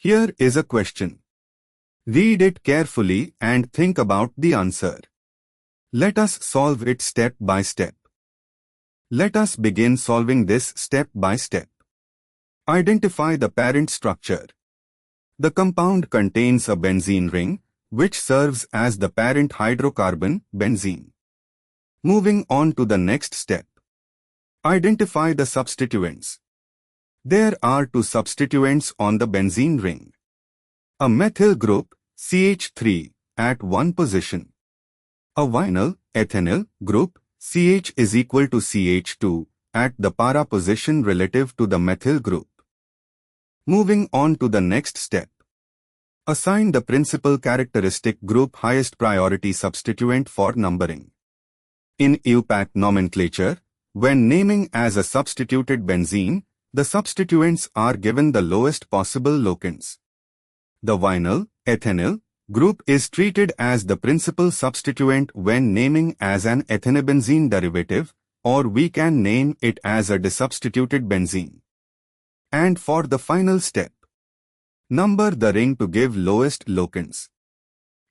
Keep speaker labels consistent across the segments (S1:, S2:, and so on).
S1: Here is a question. Read it carefully and think about the answer. Let us solve it step by step. Let us begin solving this step by step. Identify the parent structure. The compound contains a benzene ring, which serves as the parent hydrocarbon, benzene. Moving on to the next step. Identify the substituents. There are two substituents on the benzene ring. A methyl group, CH3, at one position. A vinyl, ethanol, group, CH is equal to CH2, at the para position relative to the methyl group. Moving on to the next step. Assign the principal characteristic group highest priority substituent for numbering. In IUPAC nomenclature, when naming as a substituted benzene, the substituents are given the lowest possible locants. The vinyl, ethanol, group is treated as the principal substituent when naming as an ethanobenzene derivative, or we can name it as a desubstituted benzene. And for the final step, number the ring to give lowest locants.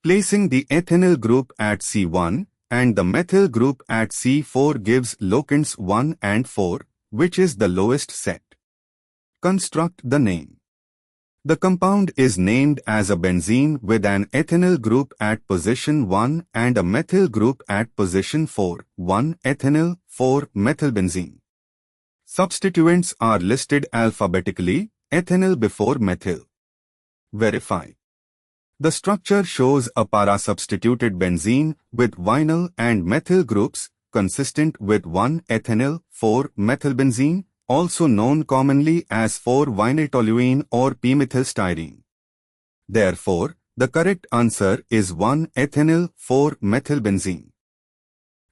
S1: Placing the ethanol group at C1 and the methyl group at C4 gives locants 1 and 4, which is the lowest set. Construct the name. The compound is named as a benzene with an ethanol group at position 1 and a methyl group at position 4, 1 ethanol, 4 methylbenzene. Substituents are listed alphabetically, ethanol before methyl. Verify. The structure shows a para-substituted benzene with vinyl and methyl groups consistent with 1 ethanol, 4 methylbenzene, also known commonly as 4-vinyltoluene or p-methylstyrene. Therefore, the correct answer is 1 ethanol, 4 methylbenzene.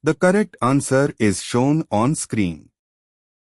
S1: The correct answer is shown on screen.